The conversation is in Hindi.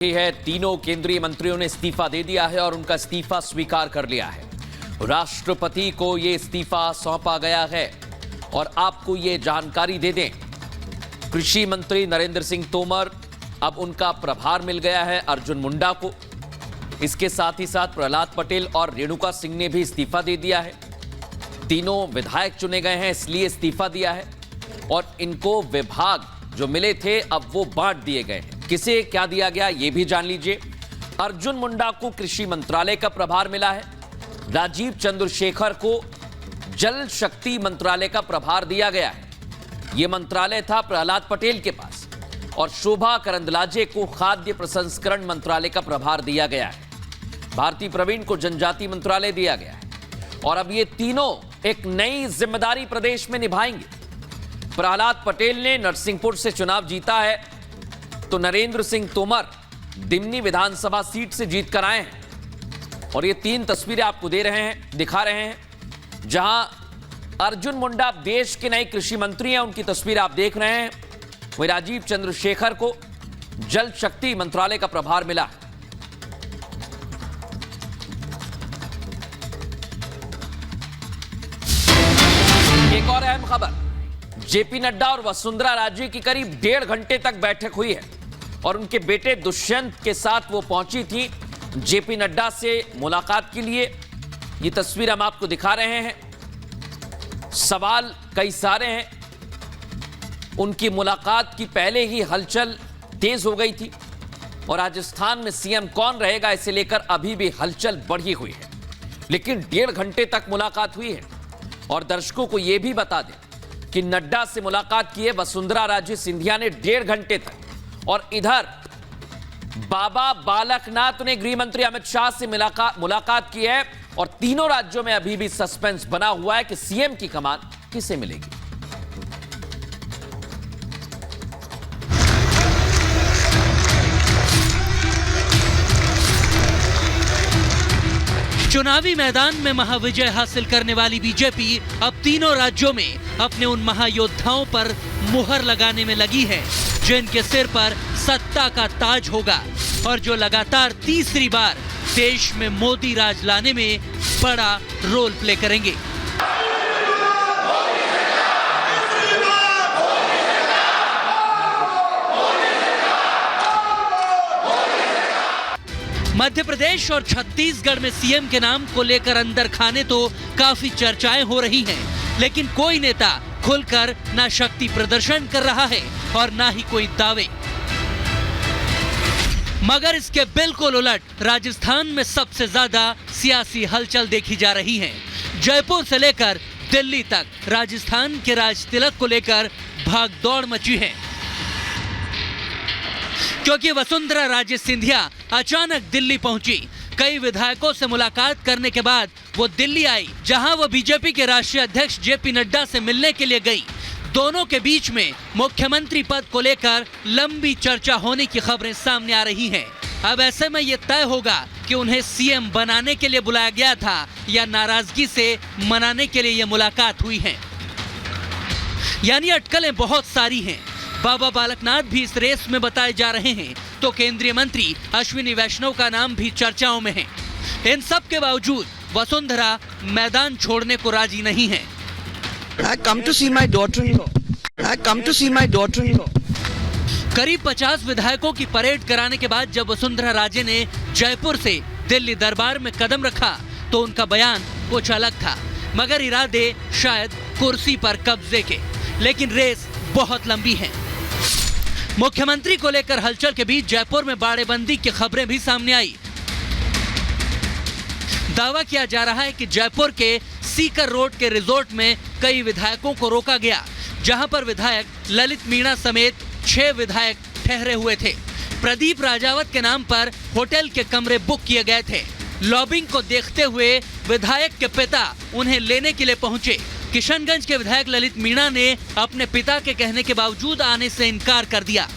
है तीनों केंद्रीय मंत्रियों ने इस्तीफा दे दिया है और उनका इस्तीफा स्वीकार कर लिया है। राष्ट्रपति को यह इस्तीफा सौंपा गया है और आपको ये जानकारी दे दें, कृषि मंत्री नरेंद्र सिंह तोमर, अब उनका प्रभार मिल गया है अर्जुन मुंडा को। इसके साथ ही साथ प्रहलाद पटेल और रेणुका सिंह ने भी इस्तीफा दे दिया है। तीनों विधायक चुने गए हैं, इसलिए इस्तीफा दिया है और इनको विभाग जो मिले थे अब वो बांट दिए गए हैं। किसे क्या दिया गया ये भी जान लीजिए। अर्जुन मुंडा को कृषि मंत्रालय का प्रभार मिला है। राजीव चंद्रशेखर को जल शक्ति मंत्रालय का प्रभार दिया गया है। यह मंत्रालय था प्रहलाद पटेल के पास। और शोभा करंदलाजे को खाद्य प्रसंस्करण मंत्रालय का प्रभार दिया गया है। भारती प्रवीण को जनजाति मंत्रालय दिया गया है। और अब ये तीनों एक नई जिम्मेदारी प्रदेश में निभाएंगे। प्रहलाद पटेल ने नरसिंहपुर से चुनाव जीता है, तो नरेंद्र सिंह तोमर दिमनी विधानसभा सीट से जीत कर आए हैं। और ये तीन तस्वीरें आपको दिखा रहे हैं, जहां अर्जुन मुंडा देश के नए कृषि मंत्री हैं, उनकी तस्वीर आप देख रहे हैं। वही राजीव चंद्रशेखर को जल शक्ति मंत्रालय का प्रभार मिला है। एक और अहम खबर, जेपी नड्डा और वसुंधरा राजे की करीब 1.5 घंटे तक बैठक हुई है और उनके बेटे दुष्यंत के साथ वो पहुंची थी जेपी नड्डा से मुलाकात के लिए। ये तस्वीर हम आपको दिखा रहे हैं। सवाल कई सारे हैं। उनकी मुलाकात की पहले ही हलचल तेज हो गई थी और राजस्थान में सीएम कौन रहेगा इसे लेकर अभी भी हलचल बढ़ी हुई है। लेकिन 1.5 घंटे तक मुलाकात हुई है। और दर्शकों को यह भी बता दें कि नड्डा से मुलाकात की है वसुंधरा राजे सिंधिया ने 1.5 घंटे तक। और इधर बाबा बालकनाथ ने गृह मंत्री अमित शाह से मुलाकात की है। और तीनों राज्यों में अभी भी सस्पेंस बना हुआ है कि सीएम की कमान किसे मिलेगी। चुनावी मैदान में महाविजय हासिल करने वाली बीजेपी अब तीनों राज्यों में अपने उन महायोद्धाओं पर मुहर लगाने में लगी है जिनके सिर पर सत्ता का ताज होगा और जो लगातार तीसरी बार देश में मोदी राज लाने में बड़ा रोल प्ले करेंगे। मध्य प्रदेश और छत्तीसगढ़ में सीएम के नाम को लेकर अंदर खाने तो काफी चर्चाएं हो रही हैं, लेकिन कोई नेता खुलकर ना शक्ति प्रदर्शन कर रहा है और ना ही कोई दावे। मगर इसके बिल्कुल उलट राजस्थान में सबसे ज्यादा सियासी हलचल देखी जा रही है। जयपुर से लेकर दिल्ली तक राजस्थान के राज तिलक को लेकर भागदौड़ मची है, क्योंकि वसुंधरा राजे सिंधिया अचानक दिल्ली पहुंची। कई विधायकों से मुलाकात करने के बाद वो दिल्ली आई, जहां वो बीजेपी के राष्ट्रीय अध्यक्ष जेपी नड्डा से मिलने के लिए गई। दोनों के बीच में मुख्यमंत्री पद को लेकर लंबी चर्चा होने की खबरें सामने आ रही हैं। अब ऐसे में ये तय होगा कि उन्हें सीएम बनाने के लिए बुलाया गया था या नाराजगी से मनाने के लिए ये मुलाकात हुई है। यानी अटकलें बहुत सारी हैं। बाबा बालकनाथ भी इस रेस में बताए जा रहे हैं, तो केंद्रीय मंत्री अश्विनी वैष्णव का नाम भी चर्चाओं में है। इन सब के बावजूद वसुंधरा मैदान छोड़ने को राजी नहीं है। I come to see my daughter-in-law. I come to see my daughter-in-law. करीब 50 विधायकों की परेड कराने के बाद जब वसुंधरा राजे ने जयपुर से दिल्ली दरबार में कदम रखा तो उनका बयान कुछ अलग था, मगर इरादे शायद कुर्सी पर कब्जे के। लेकिन रेस बहुत लंबी है। मुख्यमंत्री को लेकर हलचल के बीच जयपुर में बाड़ेबंदी की खबरें भी सामने आई। दावा किया जा रहा है कि जयपुर के सीकर रोड के रिजॉर्ट में कई विधायकों को रोका गया, जहां पर विधायक ललित मीणा समेत 6 विधायक ठहरे हुए थे। प्रदीप राजावत के नाम पर होटल के कमरे बुक किए गए थे। लॉबिंग को देखते हुए विधायक के पिता उन्हें लेने के लिए पहुंचे। किशनगंज के विधायक ललित मीणा ने अपने पिता के कहने के बावजूद आने से इनकार कर दिया।